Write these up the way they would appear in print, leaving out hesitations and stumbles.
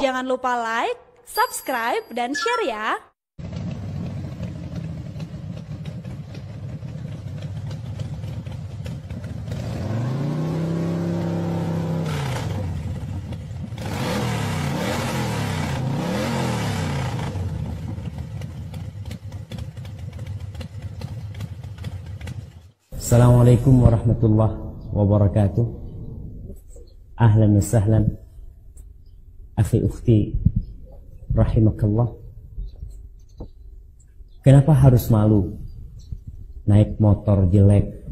Jangan lupa like, subscribe, dan share ya. Assalamualaikum warahmatullahi wabarakatuh. Ahlan wa sahlan akhi ukhti rahimakallah. Kenapa harus malu naik motor jelek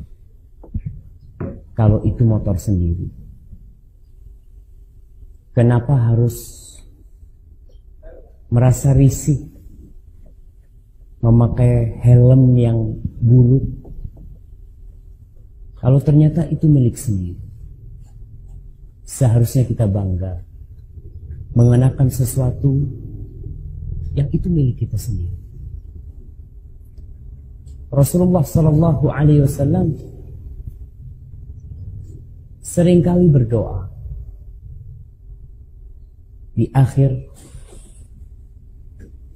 kalau itu motor sendiri? Kenapa harus merasa risih memakai helm yang buruk kalau ternyata itu milik sendiri? Seharusnya kita bangga mengenakan sesuatu yang itu milik kita sendiri. Rasulullah Sallallahu Alaihi Wasallam seringkali berdoa di akhir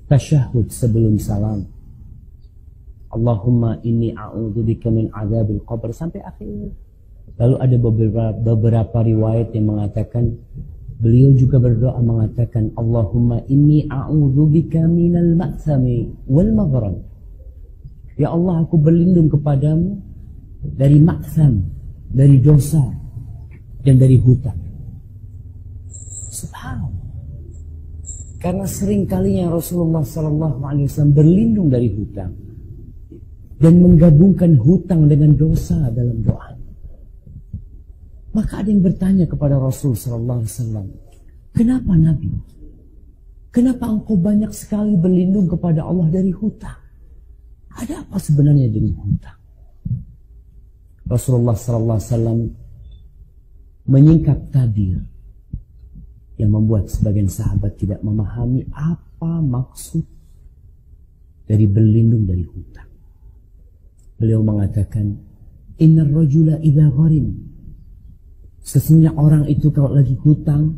tasyahud sebelum salam, Allahumma inni a'udzubika min adzabil qabr, sampai akhir. Lalu ada beberapa riwayat yang mengatakan beliau juga berdoa mengatakan Allahumma inni a'udzubika minal ma'thami wal maghram. Ya Allah, aku berlindung kepadamu dari ma'tham, dari dosa, dan dari hutang. Subhanallah. Karena sering kalinya Rasulullah SAW berlindung dari hutang dan menggabungkan hutang dengan dosa dalam doa. Maka ada yang bertanya kepada Rasul SAW, kenapa Nabi? Kenapa engkau banyak sekali berlindung kepada Allah dari hutang? Ada apa sebenarnya dengan hutang? Rasulullah SAW menyingkap tabir yang membuat sebagian sahabat tidak memahami apa maksud dari berlindung dari hutang. Beliau mengatakan, Innar rajula idza gharim, sesungguhnya orang itu kalau lagi hutang,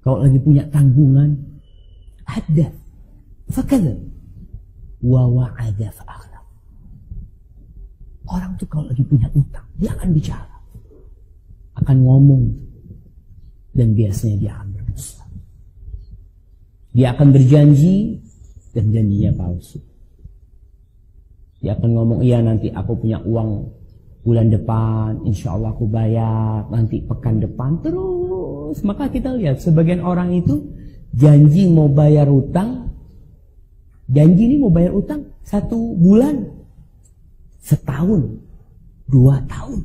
kalau lagi punya tanggungan, haddath fakadzab wa wa'ada fa'akhlaf. Orang itu kalau lagi punya utang, dia akan bicara, akan ngomong, dan biasanya dia akan berdusta. Dia akan berjanji dan janjinya palsu. Dia akan ngomong, iya nanti aku punya uang bulan depan, insya Allah aku bayar, nanti pekan depan, terus. Maka kita lihat sebagian orang itu janji mau bayar utang, janji ini mau bayar utang 1 bulan, setahun, 2 tahun,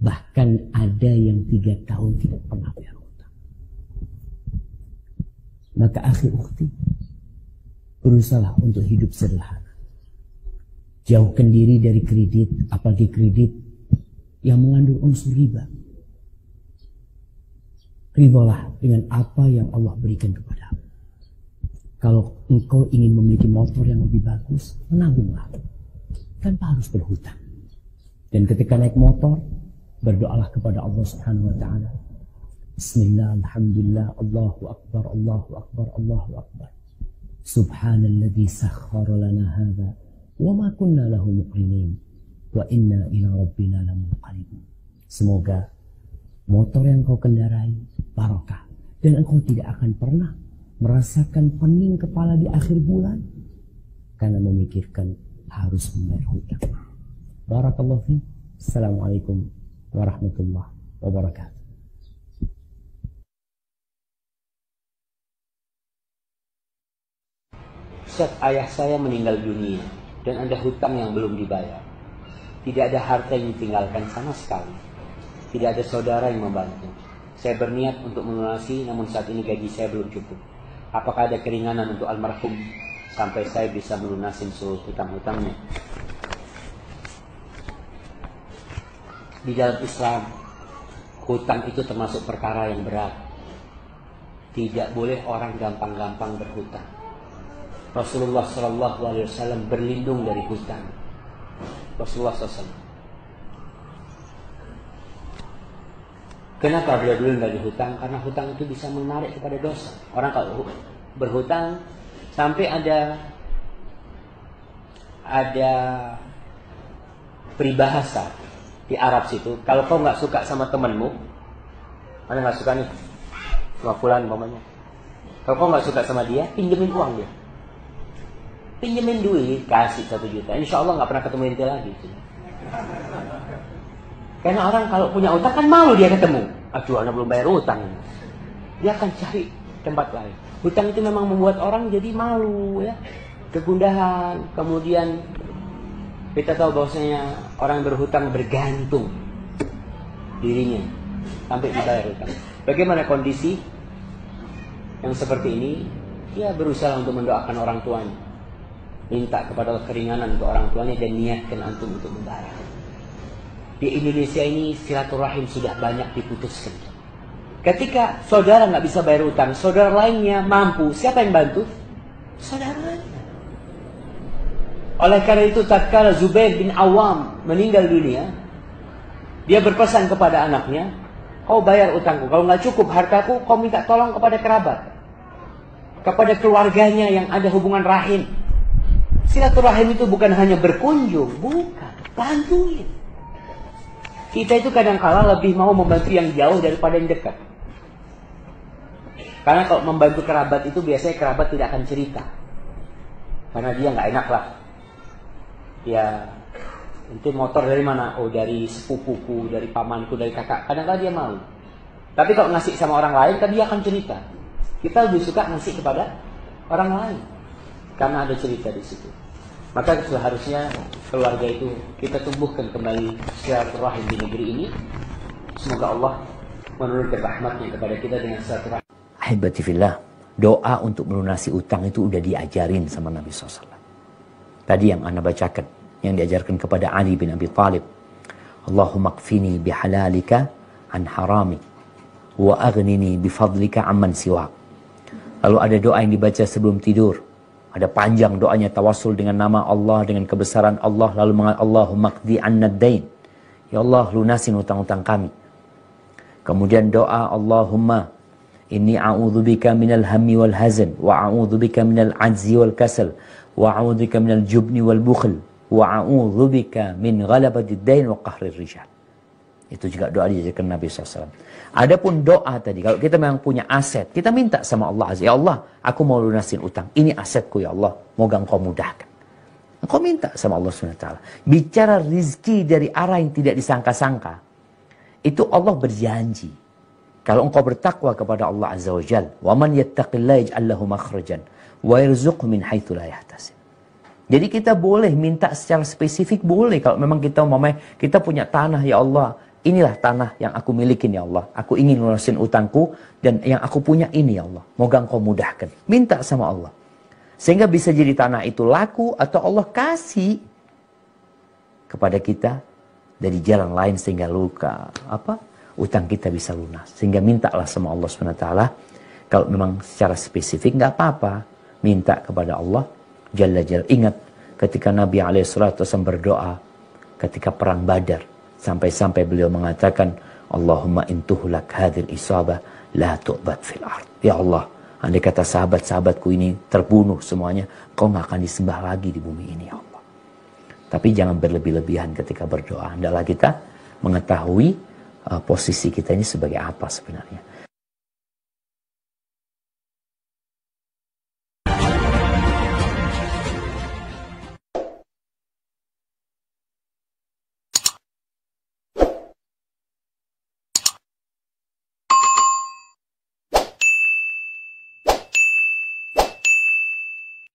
bahkan ada yang 3 tahun tidak pernah bayar utang. Maka akhi ukhti, berusahalah untuk hidup sederhana. Jauhkan diri dari kredit, apalagi kredit yang mengandung unsur riba. Ribalah dengan apa yang Allah berikan kepadamu. Kalau engkau ingin memiliki motor yang lebih bagus, menabunglah tanpa harus berhutang. Dan ketika naik motor, berdoalah kepada Allah Subhanahu wa taala. Bismillah, alhamdulillah, Allahu akbar, Allahu akbar, Allahu akbar. Subhanalladzi sakhkhara lana hadza wa ma kunna lahu muqrinin wa inna ila rabbina lamunqalibun. Semoga motor yang kau kendarai barokah dan engkau tidak akan pernah merasakan pening kepala di akhir bulan karena memikirkan harus membayar hutang. Barakallahu fiik. Assalamualaikum warahmatullahi wabarakatuh. Ustaz, ayah saya meninggal dunia dan ada hutang yang belum dibayar. Tidak ada harta yang ditinggalkan sama sekali. Tidak ada saudara yang membantu. Saya berniat untuk melunasi, namun saat ini gaji saya belum cukup. Apakah ada keringanan untuk almarhum sampai saya bisa melunasi seluruh hutang-hutangnya? Di dalam Islam, hutang itu termasuk perkara yang berat. Tidak boleh orang gampang-gampang berhutang. Rasulullah SAW berlindung dari hutang. Rasulullah SAW Kenapa beliau dulu dari hutang? Karena hutang itu bisa menarik kepada dosa. Orang kalau berhutang sampai ada peribahasa di Arab situ. Kalau kau nggak suka sama temanmu, mana nggak suka nih, sama fulan umpamanya. Kalau kau nggak suka sama dia, pinjemin uang dia. Pinjemin duit, kasih 1 juta. Insya Allah nggak pernah ketemu ente lagi. Karena orang kalau punya utang kan malu dia ketemu. Aduh, anak belum bayar utang. Dia akan cari tempat lain. Hutang itu memang membuat orang jadi malu, ya, kegundahan. Kemudian kita tahu bahwasanya orang yang berhutang bergantung dirinya sampai dibayar hutang. Bagaimana kondisi yang seperti ini? Dia berusaha untuk mendoakan orang tuanya, minta kepada keringanan untuk orang tuanya dan niatkan antum untuk membayar. Di Indonesia ini silaturahim sudah banyak diputuskan. Ketika saudara nggak bisa bayar utang, saudara lainnya mampu, siapa yang bantu? Saudara lainnya. Oleh karena itu tatkala Zubair bin Awam meninggal dunia, dia berpesan kepada anaknya, kau bayar utangku, kalau nggak cukup hartaku, kau minta tolong kepada kerabat, kepada keluarganya yang ada hubungan rahim. Silaturahim itu bukan hanya berkunjung, bukan, bantuin. Kita itu kadang-kala lebih mau membantu yang jauh daripada yang dekat. Karena kalau membantu kerabat itu biasanya kerabat tidak akan cerita. Karena dia nggak enak lah. Ya, itu motor dari mana? Oh, dari sepupuku, dari pamanku, dari kakak. Kadang-kala dia malu. Tapi kalau ngasih sama orang lain, kan dia akan cerita. Kita lebih suka ngasih kepada orang lain. Karena ada cerita di situ. Maka seharusnya keluarga itu kita tumbuhkan kembali silaturahim di negeri ini. Semoga Allah menurunkan rahmatnya kepada kita dengan silaturahim. Ahibati fillah, doa untuk melunasi utang itu udah diajarin sama Nabi SAW. Tadi yang anda bacakan, yang diajarkan kepada Ali bin Abi Thalib. Allahumma qfini bihalalika an harami wa aghnini bifadlika amman siwak. Lalu ada doa yang dibaca sebelum tidur. Ada panjang doanya, tawassul dengan nama Allah, dengan kebesaran Allah. Lalu mengatakan, Allahumma qdi anna ad-dain. Ya Allah, lunasin utang-utang kami. Kemudian doa, Allahumma inni a'udzubika minal hammi wal hazan. Wa a'udzubika minal ajzi wal kasal. Wa a'udzubika minal jubni wal bukhl. Wa a'udzubika min ghalabati ad-dain wa qahrir rijal. Itu juga doa diajarkan Nabi SAW. Adapun doa tadi, kalau kita memang punya aset, kita minta sama Allah Azza. Ya Allah, aku mau lunasin utang. Ini asetku ya Allah. Moga engkau mudahkan. Engkau minta sama Allah SWT. Bicara rizki dari arah yang tidak disangka-sangka. Itu Allah berjanji. Kalau engkau bertakwa kepada Allah Azza wa Jal. Wa man yattaqillah yaj'al lahu makhrajan. Wa yarzuqhu min haitsu la yahtasib. Jadi kita boleh minta secara spesifik, boleh. Kalau memang kita punya tanah, ya Allah. Inilah tanah yang aku milikin ya Allah. Aku ingin lunasin utangku dan yang aku punya ini ya Allah. Moga engkau mudahkan. Minta sama Allah. Sehingga bisa jadi tanah itu laku atau Allah kasih kepada kita dari jalan lain sehingga utang kita bisa lunas. Sehingga mintalah sama Allah SWT. Kalau memang secara spesifik nggak apa-apa. Minta kepada Allah Jalla Jalla. Ingat ketika Nabi SAW berdoa ketika perang Badar. Sampai-sampai beliau mengatakan, Allahumma intuhlak hadhil isabah la tu'bad fil ard. Ya Allah, andai kata sahabat-sahabatku ini terbunuh semuanya, kau nggak akan disembah lagi di bumi ini ya Allah. Tapi jangan berlebih-lebihan ketika berdoa. Hendaklah kita mengetahui posisi kita ini sebagai apa sebenarnya.